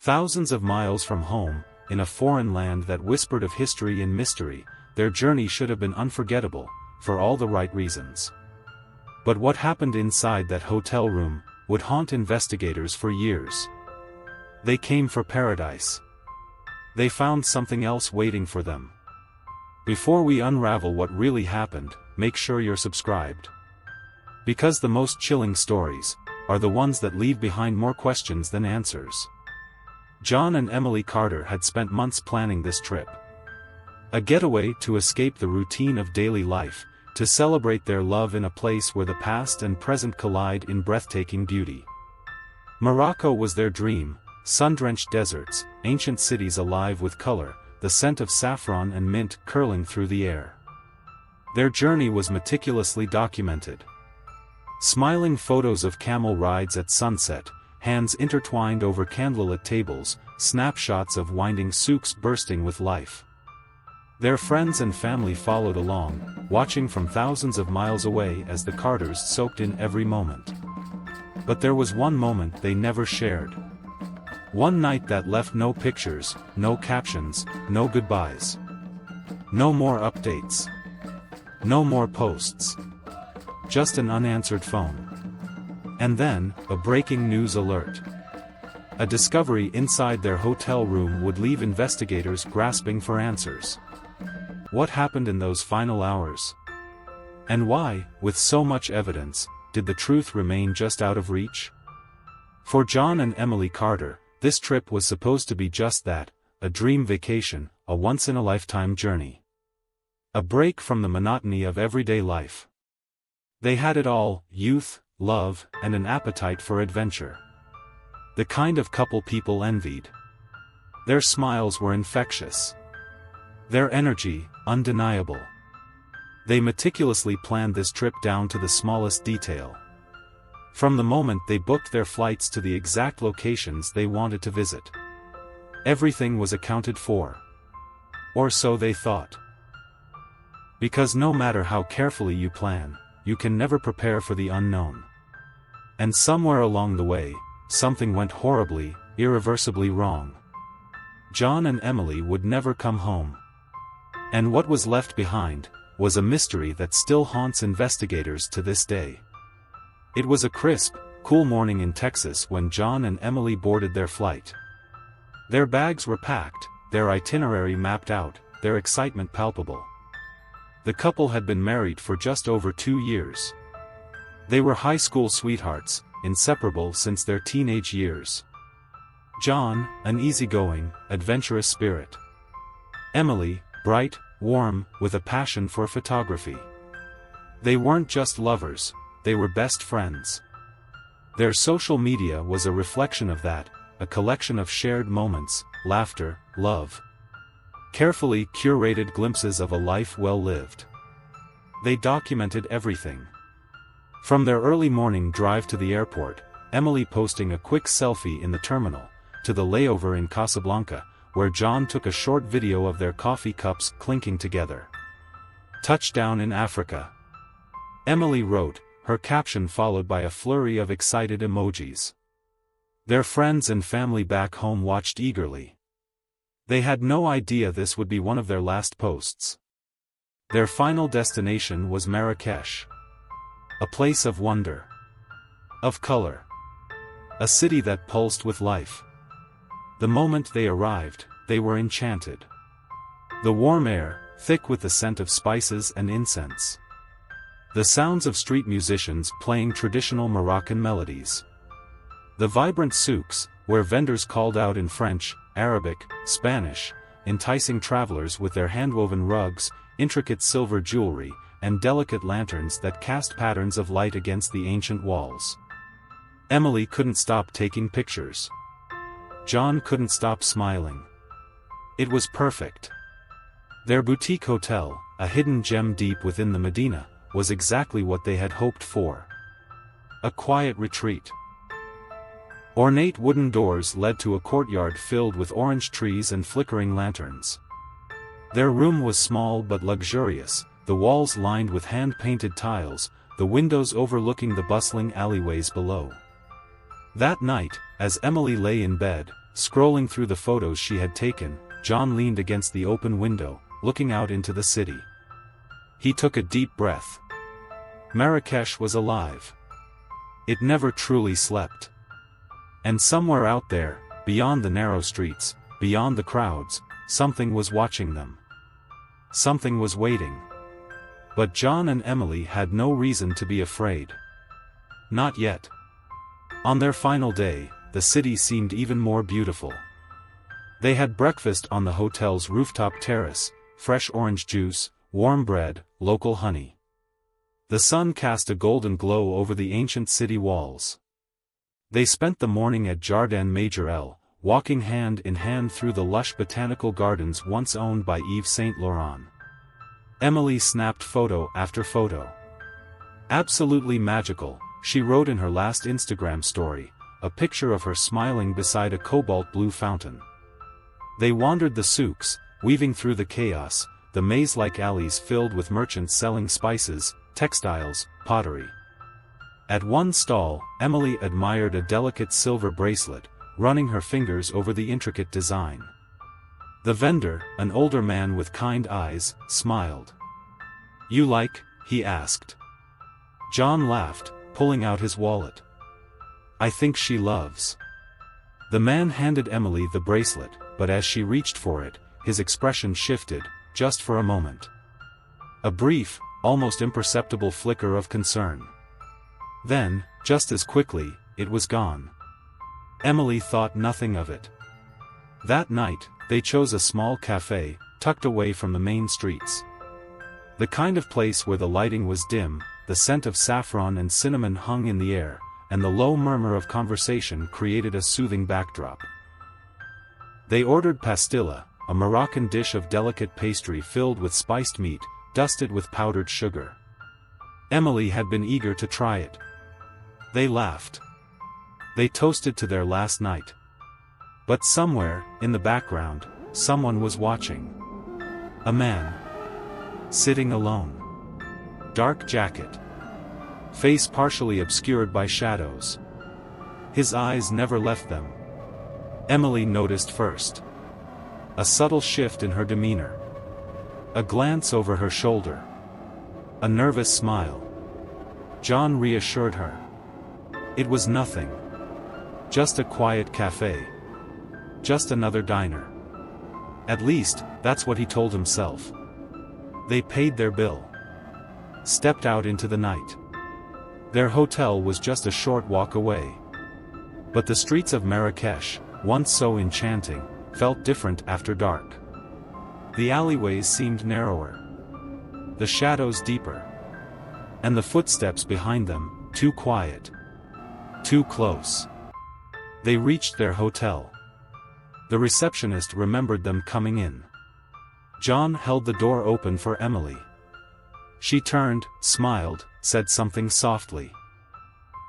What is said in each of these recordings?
Thousands of miles from home, in a foreign land that whispered of history and mystery, their journey should have been unforgettable, for all the right reasons. But what happened inside that hotel room would haunt investigators for years. They came for paradise. They found something else waiting for them. Before we unravel what really happened, make sure you're subscribed. Because the most chilling stories are the ones that leave behind more questions than answers. John and Emily Carter had spent months planning this trip. A getaway to escape the routine of daily life, to celebrate their love in a place where the past and present collide in breathtaking beauty. Morocco was their dream, sun-drenched deserts, ancient cities alive with color, the scent of saffron and mint curling through the air. Their journey was meticulously documented. Smiling photos of camel rides at sunset, hands intertwined over candlelit tables, snapshots of winding souks bursting with life. Their friends and family followed along, watching from thousands of miles away as the Carters soaked in every moment. But there was one moment they never shared. One night that left no pictures, no captions, no goodbyes. No more updates. No more posts. Just an unanswered phone. And then, a breaking news alert. A discovery inside their hotel room would leave investigators grasping for answers. What happened in those final hours? And why, with so much evidence, did the truth remain just out of reach? For John and Emily Carter, this trip was supposed to be just that, a dream vacation, a once-in-a-lifetime journey. A break from the monotony of everyday life. They had it all: youth, love, and an appetite for adventure. The kind of couple people envied. Their smiles were infectious. Their energy, undeniable. They meticulously planned this trip down to the smallest detail. From the moment they booked their flights to the exact locations they wanted to visit. Everything was accounted for. Or so they thought. Because no matter how carefully you plan, you can never prepare for the unknown. And somewhere along the way, something went horribly, irreversibly wrong. John and Emily would never come home. And what was left behind was a mystery that still haunts investigators to this day. It was a crisp, cool morning in Texas when John and Emily boarded their flight. Their bags were packed, their itinerary mapped out, their excitement palpable. The couple had been married for just over 2 years. They were high school sweethearts, inseparable since their teenage years. John, an easygoing, adventurous spirit. Emily, bright, warm, with a passion for photography. They weren't just lovers, they were best friends. Their social media was a reflection of that, a collection of shared moments, laughter, love. Carefully curated glimpses of a life well lived. They documented everything. From their early morning drive to the airport, Emily posting a quick selfie in the terminal, to the layover in Casablanca, where John took a short video of their coffee cups clinking together. Touchdown in Africa. Emily wrote, her caption followed by a flurry of excited emojis. Their friends and family back home watched eagerly. They had no idea this would be one of their last posts. Their final destination was Marrakesh. A place of wonder. Of color. A city that pulsed with life. The moment they arrived, they were enchanted. The warm air, thick with the scent of spices and incense. The sounds of street musicians playing traditional Moroccan melodies. The vibrant souks, where vendors called out in French, Arabic, Spanish, enticing travelers with their handwoven rugs, intricate silver jewelry, and delicate lanterns that cast patterns of light against the ancient walls. Emily couldn't stop taking pictures. John couldn't stop smiling. It was perfect. Their boutique hotel, a hidden gem deep within the Medina, was exactly what they had hoped for. A quiet retreat. Ornate wooden doors led to a courtyard filled with orange trees and flickering lanterns. Their room was small but luxurious, the walls lined with hand-painted tiles, the windows overlooking the bustling alleyways below. That night, as Emily lay in bed, Scrolling through the photos she had taken, John leaned against the open window, looking out into the city. He took a deep breath. Marrakesh was alive. It never truly slept. And somewhere out there, beyond the narrow streets, beyond the crowds, something was watching them. Something was waiting. But John and Emily had no reason to be afraid. Not yet. On their final day, the city seemed even more beautiful. They had breakfast on the hotel's rooftop terrace, fresh orange juice, warm bread, local honey. The sun cast a golden glow over the ancient city walls. They spent the morning at Jardin Major L, walking hand in hand through the lush botanical gardens once owned by Yves Saint Laurent. Emily snapped photo after photo. Absolutely magical, she wrote in her last Instagram story, a picture of her smiling beside a cobalt blue fountain. They wandered the souks, weaving through the chaos, the maze-like alleys filled with merchants selling spices, textiles, pottery. At one stall, Emily admired a delicate silver bracelet, running her fingers over the intricate design. The vendor, an older man with kind eyes, smiled. "You like?" he asked. John laughed, pulling out his wallet. "I think she loves." The man handed Emily the bracelet, but as she reached for it, his expression shifted, just for a moment. A brief, almost imperceptible flicker of concern. Then, just as quickly, it was gone. Emily thought nothing of it. That night, they chose a small cafe, tucked away from the main streets. The kind of place where the lighting was dim, the scent of saffron and cinnamon hung in the air, and the low murmur of conversation created a soothing backdrop. They ordered pastilla, a Moroccan dish of delicate pastry filled with spiced meat, dusted with powdered sugar. Emily had been eager to try it. They laughed. They toasted to their last night. But somewhere, in the background, someone was watching. A man. Sitting alone. Dark jacket. Face partially obscured by shadows. His eyes never left them. Emily noticed first. A subtle shift in her demeanor. A glance over her shoulder. A nervous smile. John reassured her. It was nothing. Just a quiet cafe. Just another diner. At least, that's what he told himself. They paid their bill. Stepped out into the night. Their hotel was just a short walk away. But the streets of Marrakesh, once so enchanting, felt different after dark. The alleyways seemed narrower. The shadows deeper. And the footsteps behind them, too quiet. Too close. They reached their hotel. The receptionist remembered them coming in. John held the door open for Emily. She turned, smiled, said something softly.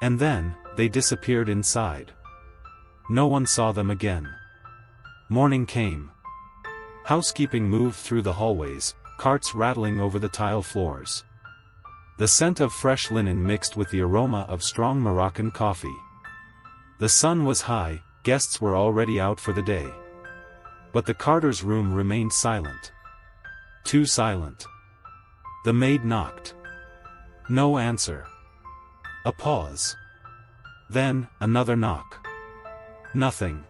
And then, they disappeared inside. No one saw them again. Morning came. Housekeeping moved through the hallways, carts rattling over the tile floors. The scent of fresh linen mixed with the aroma of strong Moroccan coffee. The sun was high, guests were already out for the day. But the Carters' room remained silent. Too silent. The maid knocked. No answer. A pause. Then, another knock. Nothing.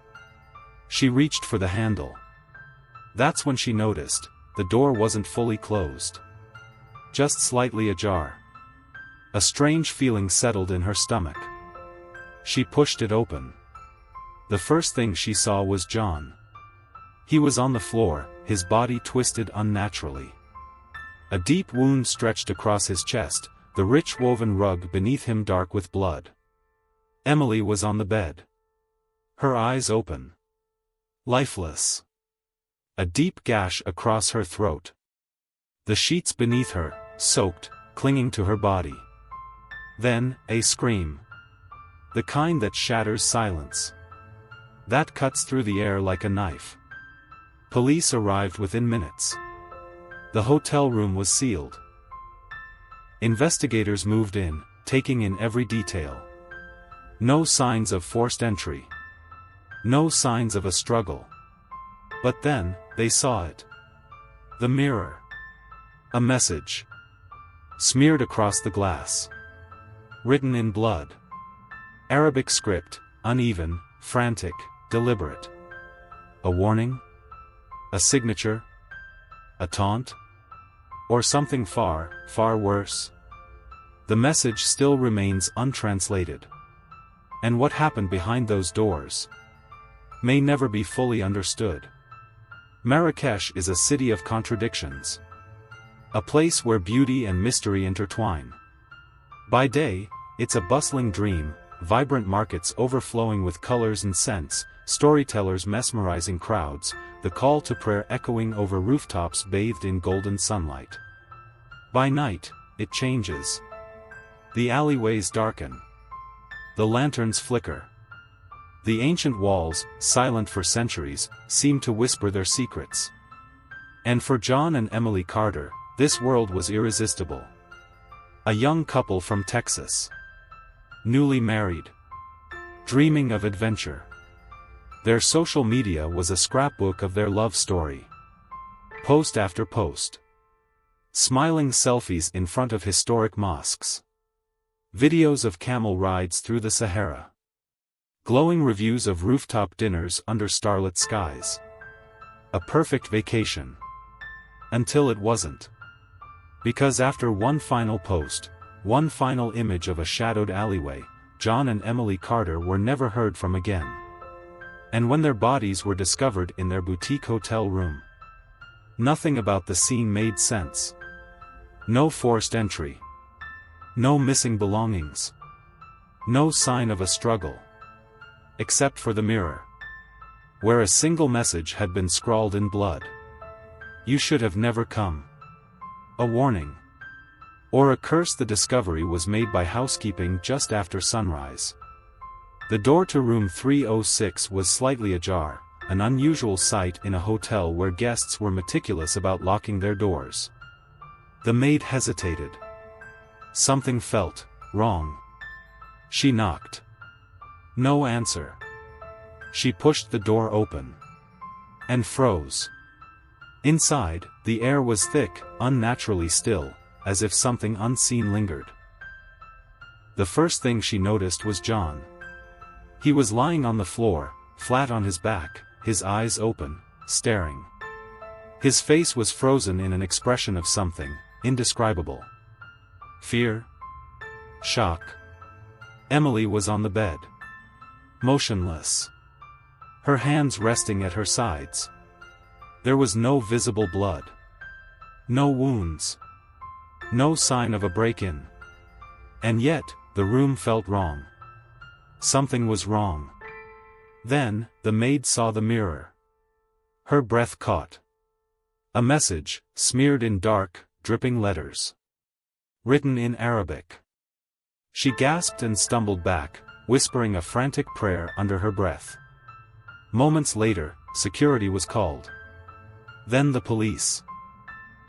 She reached for the handle. That's when she noticed, the door wasn't fully closed. Just slightly ajar. A strange feeling settled in her stomach. She pushed it open. The first thing she saw was John. He was on the floor, his body twisted unnaturally. A deep wound stretched across his chest, the rich woven rug beneath him dark with blood. Emily was on the bed. Her eyes open. Lifeless. A deep gash across her throat. The sheets beneath her, soaked, clinging to her body. Then, a scream. The kind that shatters silence. That cuts through the air like a knife. Police arrived within minutes. The hotel room was sealed. Investigators moved in, taking in every detail. No signs of forced entry. No signs of a struggle. But then, they saw it. The mirror. A message. Smeared across the glass. Written in blood. Arabic script, uneven, frantic, deliberate. A warning? A signature? A taunt? Or something far, far worse? The message still remains untranslated. And what happened behind those doors may never be fully understood. Marrakesh is a city of contradictions. A place where beauty and mystery intertwine. By day, it's a bustling dream, vibrant markets overflowing with colors and scents, storytellers mesmerizing crowds, the call to prayer echoing over rooftops bathed in golden sunlight. By night, it changes. The alleyways darken. The lanterns flicker. The ancient walls, silent for centuries, seem to whisper their secrets. And for John and Emily Carter, this world was irresistible. A young couple from Texas. Newly married. Dreaming of adventure. Their social media was a scrapbook of their love story. Post after post. Smiling selfies in front of historic mosques. Videos of camel rides through the Sahara. Glowing reviews of rooftop dinners under starlit skies. A perfect vacation. Until it wasn't. Because after one final post, one final image of a shadowed alleyway, John and Emily Carter were never heard from again. And when their bodies were discovered in their boutique hotel room, nothing about the scene made sense. No forced entry. No missing belongings. No sign of a struggle. Except for the mirror. Where a single message had been scrawled in blood. You should have never come. A warning. Or a curse. The discovery was made by housekeeping just after sunrise. The door to room 306 was slightly ajar, an unusual sight in a hotel where guests were meticulous about locking their doors. The maid hesitated. Something felt wrong. She knocked. No answer. She pushed the door open. And froze. Inside, the air was thick, unnaturally still, as if something unseen lingered. The first thing she noticed was John. He was lying on the floor, flat on his back, his eyes open, staring. His face was frozen in an expression of something indescribable. Fear? Shock? Emily was on the bed. Motionless. Her hands resting at her sides. There was no visible blood. No wounds. No sign of a break-in. And yet, the room felt wrong. Something was wrong. Then, the maid saw the mirror. Her breath caught. A message, smeared in dark, dripping letters. Written in Arabic. She gasped and stumbled back, whispering a frantic prayer under her breath. Moments later, security was called. Then the police.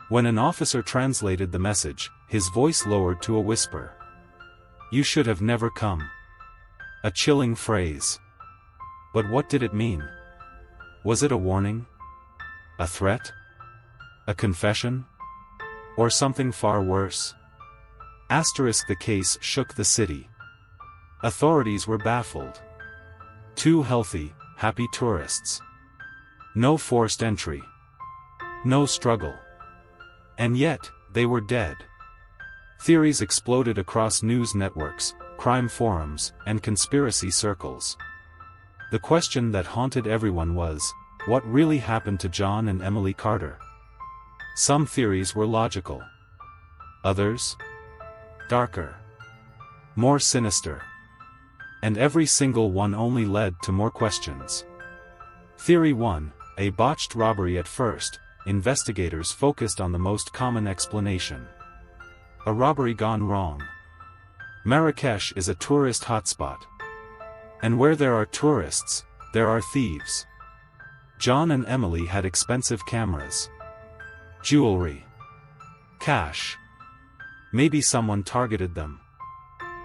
When an officer translated the message, his voice lowered to a whisper. You should have never come. A chilling phrase. But what did it mean? Was it a warning? A threat? A confession? Or something far worse? The case shook the city. Authorities were baffled. Two healthy, happy tourists. No forced entry. No struggle. And yet, they were dead. Theories exploded across news networks, crime forums, and conspiracy circles. The question that haunted everyone was, what really happened to John and Emily Carter? Some theories were logical. Others? Darker. More sinister. And every single one only led to more questions. Theory 1, a botched robbery. At first, investigators focused on the most common explanation. A robbery gone wrong. Marrakesh is a tourist hotspot. And where there are tourists, there are thieves. John and Emily had expensive cameras. Jewelry. Cash. Maybe someone targeted them.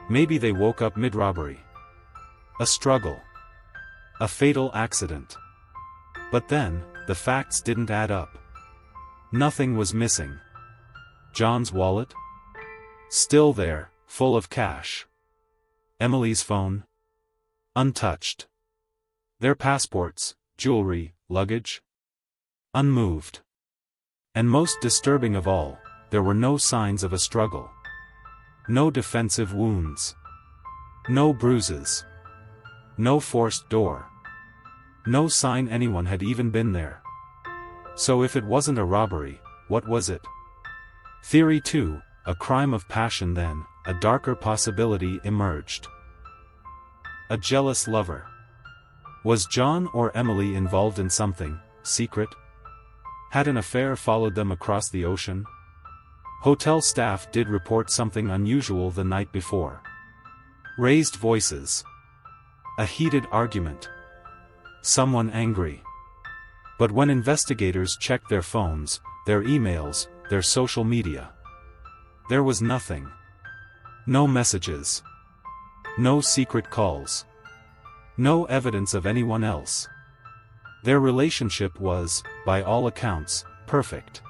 Maybe they woke up mid-robbery. A struggle. A fatal accident. But then, the facts didn't add up. Nothing was missing. John's wallet? Still there, full of cash. Emily's phone? Untouched. Their passports, jewelry, luggage? Unmoved. And most disturbing of all, there were no signs of a struggle. No defensive wounds. No bruises. No forced door. No sign anyone had even been there. So if it wasn't a robbery, what was it? Theory 2, a crime of passion. Then, a darker possibility emerged. A jealous lover. Was John or Emily involved in something secret? Had an affair followed them across the ocean? Hotel staff did report something unusual the night before. Raised voices. A heated argument. Someone angry. But when investigators checked their phones, their emails, their social media, there was nothing. No messages. No secret calls. No evidence of anyone else. Their relationship was, by all accounts, perfect.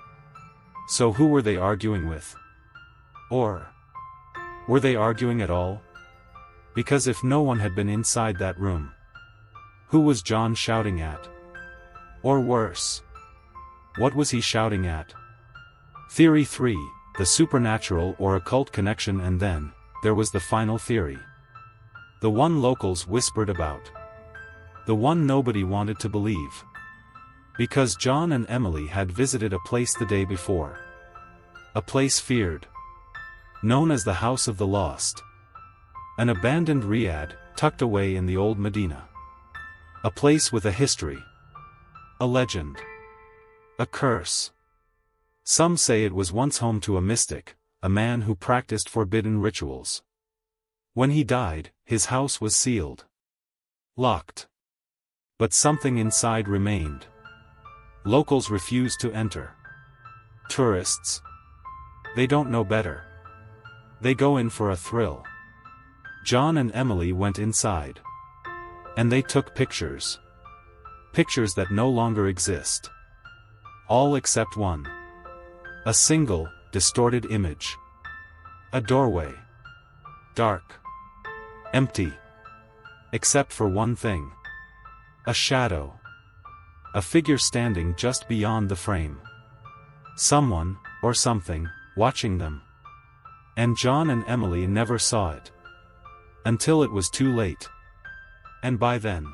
So who were they arguing with? Or were they arguing at all? Because if no one had been inside that room, who was John shouting at? Or worse, what was he shouting at? Theory 3, the supernatural or occult connection. And then, there was the final theory. The one locals whispered about. The one nobody wanted to believe. Because John and Emily had visited a place the day before. A place feared. Known as the House of the Lost. An abandoned riad, tucked away in the old Medina. A place with a history. A legend. A curse. Some say it was once home to a mystic, a man who practiced forbidden rituals. When he died, his house was sealed. Locked. But something inside remained. Locals refused to enter. Tourists. They don't know better. They go in for a thrill. John and Emily went inside. And they took pictures. Pictures that no longer exist. All except one. A single, distorted image. A doorway. Dark. Empty. Except for one thing. A shadow. A figure standing just beyond the frame. Someone, or something, watching them. And John and Emily never saw it. Until it was too late. And by then,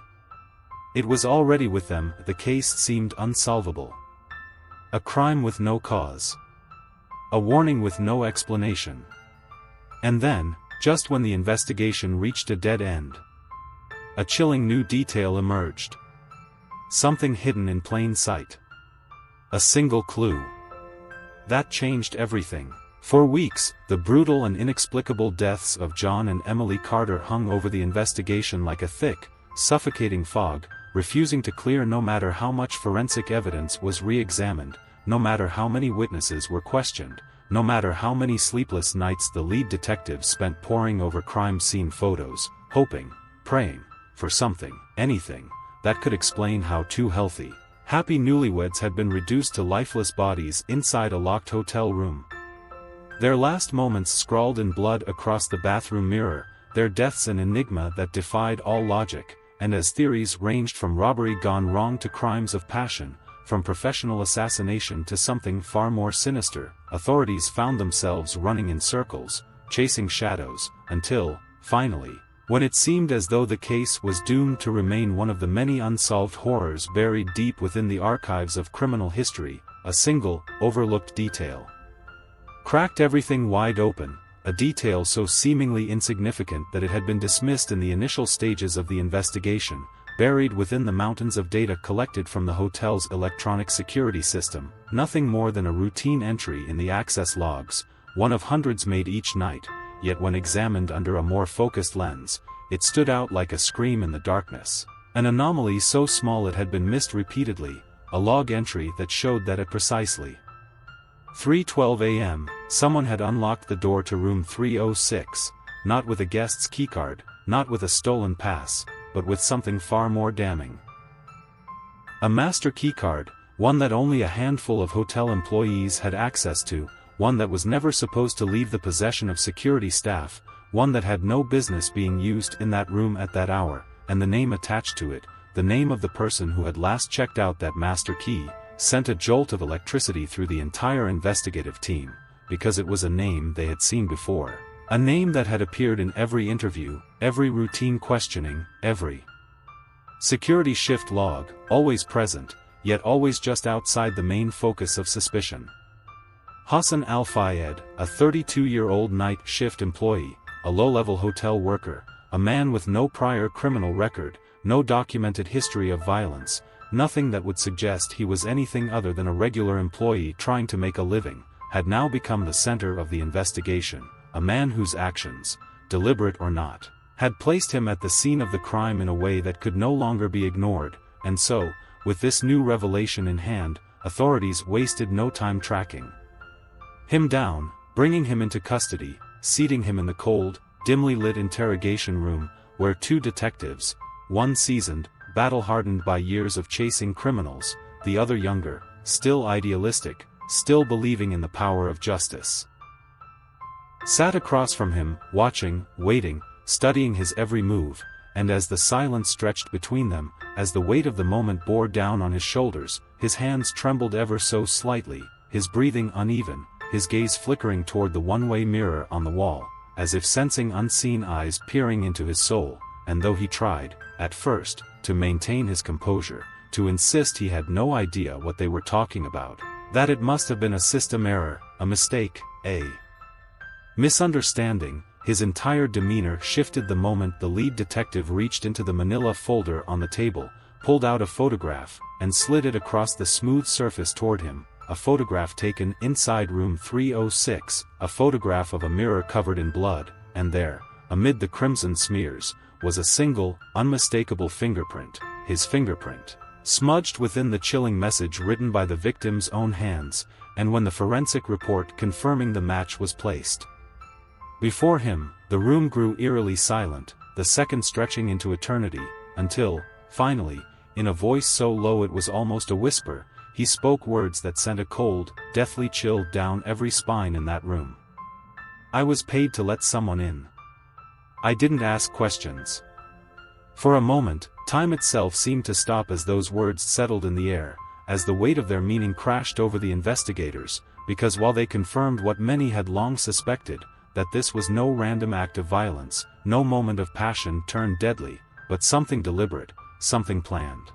it was already with them. The case seemed unsolvable. A crime with no cause. A warning with no explanation. And then, just when the investigation reached a dead end, a chilling new detail emerged. Something hidden in plain sight. A single clue. That changed everything. For weeks, the brutal and inexplicable deaths of John and Emily Carter hung over the investigation like a thick, suffocating fog, refusing to clear no matter how much forensic evidence was re-examined, no matter how many witnesses were questioned, no matter how many sleepless nights the lead detective spent poring over crime scene photos, hoping, praying, for something, anything, that could explain how two healthy, happy newlyweds had been reduced to lifeless bodies inside a locked hotel room. Their last moments scrawled in blood across the bathroom mirror, their deaths an enigma that defied all logic, and as theories ranged from robbery gone wrong to crimes of passion, from professional assassination to something far more sinister, authorities found themselves running in circles, chasing shadows, until, finally, when it seemed as though the case was doomed to remain one of the many unsolved horrors buried deep within the archives of criminal history, a single, overlooked detail cracked everything wide open, a detail so seemingly insignificant that it had been dismissed in the initial stages of the investigation, buried within the mountains of data collected from the hotel's electronic security system, nothing more than a routine entry in the access logs, one of hundreds made each night, yet when examined under a more focused lens, it stood out like a scream in the darkness. An anomaly so small it had been missed repeatedly, a log entry that showed that at precisely 3:12 a.m., someone had unlocked the door to room 306, not with a guest's keycard, not with a stolen pass, but with something far more damning. A master keycard, one that only a handful of hotel employees had access to, one that was never supposed to leave the possession of security staff, one that had no business being used in that room at that hour, and the name attached to it, the name of the person who had last checked out that master key, sent a jolt of electricity through the entire investigative team, because it was a name they had seen before. A name that had appeared in every interview, every routine questioning, every security shift log, always present, yet always just outside the main focus of suspicion. Hassan Al-Fayed, a 32-year-old night shift employee, a low-level hotel worker, a man with no prior criminal record, no documented history of violence, nothing that would suggest he was anything other than a regular employee trying to make a living, had now become the center of the investigation, a man whose actions, deliberate or not, had placed him at the scene of the crime in a way that could no longer be ignored, and so, with this new revelation in hand, authorities wasted no time tracking him down, bringing him into custody, seating him in the cold, dimly lit interrogation room, where two detectives, one seasoned, battle-hardened by years of chasing criminals, the other younger, still idealistic, still believing in the power of justice, sat across from him, watching, waiting, studying his every move, and as the silence stretched between them, as the weight of the moment bore down on his shoulders, his hands trembled ever so slightly, his breathing uneven, his gaze flickering toward the one-way mirror on the wall, as if sensing unseen eyes peering into his soul, and though he tried, at first, to maintain his composure, to insist he had no idea what they were talking about, that it must have been a system error, a mistake, a misunderstanding, his entire demeanor shifted the moment the lead detective reached into the manila folder on the table, pulled out a photograph, and slid it across the smooth surface toward him, a photograph taken inside room 306, a photograph of a mirror covered in blood, and there, amid the crimson smears, was a single, unmistakable fingerprint, his fingerprint, smudged within the chilling message written by the victim's own hands, and when the forensic report confirming the match was placed before him, the room grew eerily silent, the second stretching into eternity, until, finally, in a voice so low it was almost a whisper, he spoke words that sent a cold, deathly chill down every spine in that room. "I was paid to let someone in. I didn't ask questions." For a moment, time itself seemed to stop as those words settled in the air, as the weight of their meaning crashed over the investigators, because while they confirmed what many had long suspected, that this was no random act of violence, no moment of passion turned deadly, but something deliberate, something planned.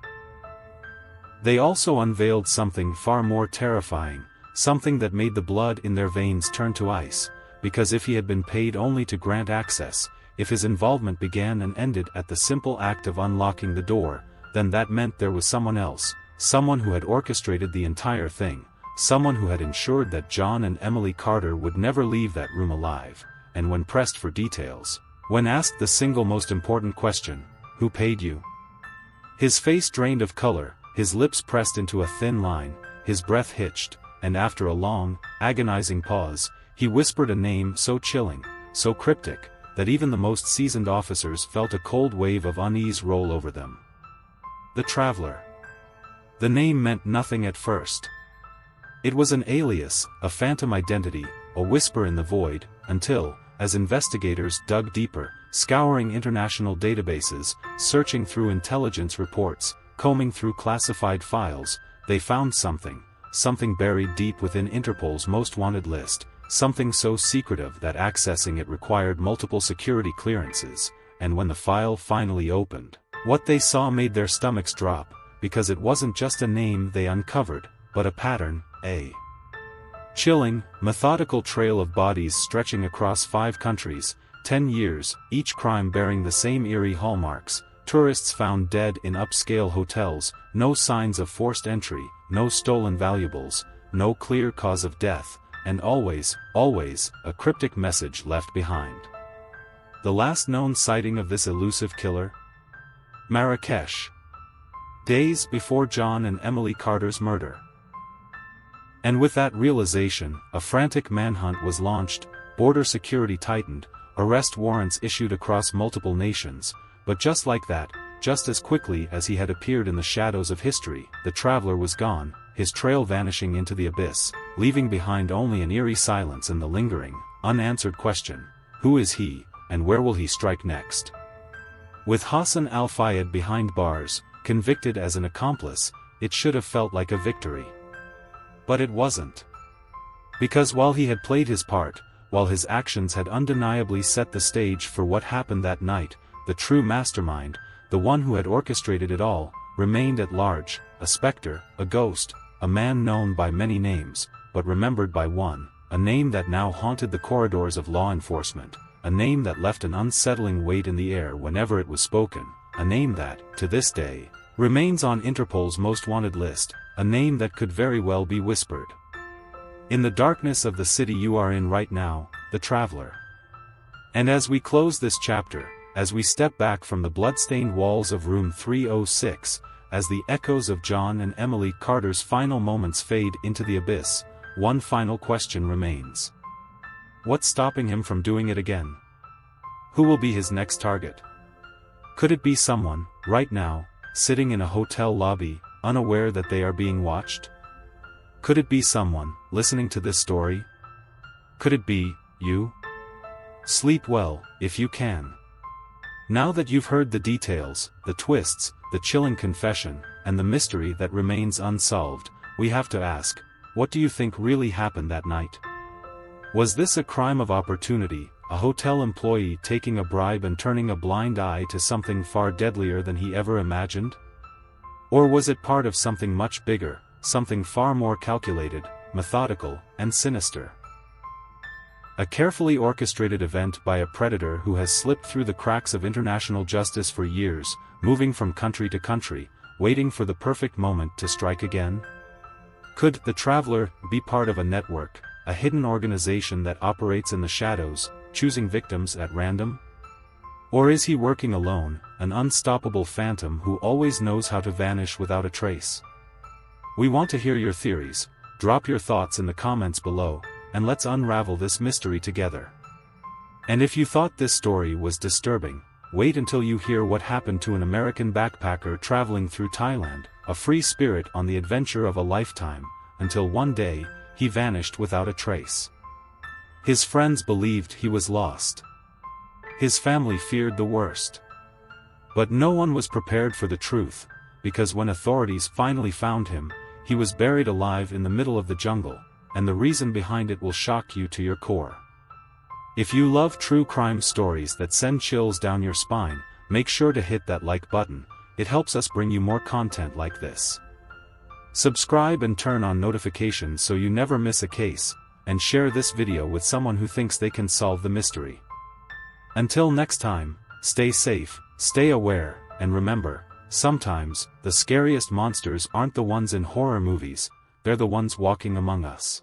They also unveiled something far more terrifying, something that made the blood in their veins turn to ice, because if he had been paid only to grant access, if his involvement began and ended at the simple act of unlocking the door, then that meant there was someone else, someone who had orchestrated the entire thing, someone who had ensured that John and Emily Carter would never leave that room alive, and when pressed for details, when asked the single most important question, "Who paid you?" his face drained of color, his lips pressed into a thin line, his breath hitched, and after a long, agonizing pause, he whispered a name so chilling, so cryptic, that even the most seasoned officers felt a cold wave of unease roll over them. The Traveler. The name meant nothing at first. It was an alias, a phantom identity, a whisper in the void, until, as investigators dug deeper, scouring international databases, searching through intelligence reports, combing through classified files, they found something buried deep within Interpol's most wanted list, something so secretive that accessing it required multiple security clearances, and when the file finally opened, what they saw made their stomachs drop, because it wasn't just a name they uncovered, but a pattern, a chilling, methodical trail of bodies stretching across 5 countries, 10 years, each crime bearing the same eerie hallmarks. Tourists found dead in upscale hotels, no signs of forced entry, no stolen valuables, no clear cause of death, and always, always, a cryptic message left behind. The last known sighting of this elusive killer? Marrakesh. Days before John and Emily Carter's murder. And with that realization, a frantic manhunt was launched, border security tightened, arrest warrants issued across multiple nations, but just like that, just as quickly as he had appeared in the shadows of history, the traveler was gone, his trail vanishing into the abyss, leaving behind only an eerie silence and the lingering, unanswered question, who is he, and where will he strike next? With Hassan al-Fayed behind bars, convicted as an accomplice, it should have felt like a victory. But it wasn't. Because while he had played his part, while his actions had undeniably set the stage for what happened that night, the true mastermind, the one who had orchestrated it all, remained at large, a specter, a ghost, a man known by many names, but remembered by one, a name that now haunted the corridors of law enforcement, a name that left an unsettling weight in the air whenever it was spoken, a name that, to this day, remains on Interpol's most wanted list, a name that could very well be whispered. In the darkness of the city you are in right now, the traveler. And as we close this chapter, as we step back from the blood-stained walls of room 306, as the echoes of John and Emily Carter's final moments fade into the abyss, one final question remains. What's stopping him from doing it again? Who will be his next target? Could it be someone, right now, sitting in a hotel lobby, unaware that they are being watched? Could it be someone, listening to this story? Could it be, you? Sleep well, if you can. Now that you've heard the details, the twists, the chilling confession, and the mystery that remains unsolved, we have to ask, what do you think really happened that night? Was this a crime of opportunity, a hotel employee taking a bribe and turning a blind eye to something far deadlier than he ever imagined? Or was it part of something much bigger, something far more calculated, methodical, and sinister? A carefully orchestrated event by a predator who has slipped through the cracks of international justice for years, moving from country to country, waiting for the perfect moment to strike again? Could the traveler be part of a network, a hidden organization that operates in the shadows, choosing victims at random? Or is he working alone, an unstoppable phantom who always knows how to vanish without a trace? We want to hear your theories. Drop your thoughts in the comments below, and let's unravel this mystery together. And if you thought this story was disturbing, wait until you hear what happened to an American backpacker traveling through Thailand, a free spirit on the adventure of a lifetime, until one day, he vanished without a trace. His friends believed he was lost. His family feared the worst. But no one was prepared for the truth, because when authorities finally found him, he was buried alive in the middle of the jungle, and the reason behind it will shock you to your core. If you love true crime stories that send chills down your spine, make sure to hit that like button, it helps us bring you more content like this. Subscribe and turn on notifications so you never miss a case, and share this video with someone who thinks they can solve the mystery. Until next time, stay safe, stay aware, and remember, sometimes, the scariest monsters aren't the ones in horror movies, they're the ones walking among us.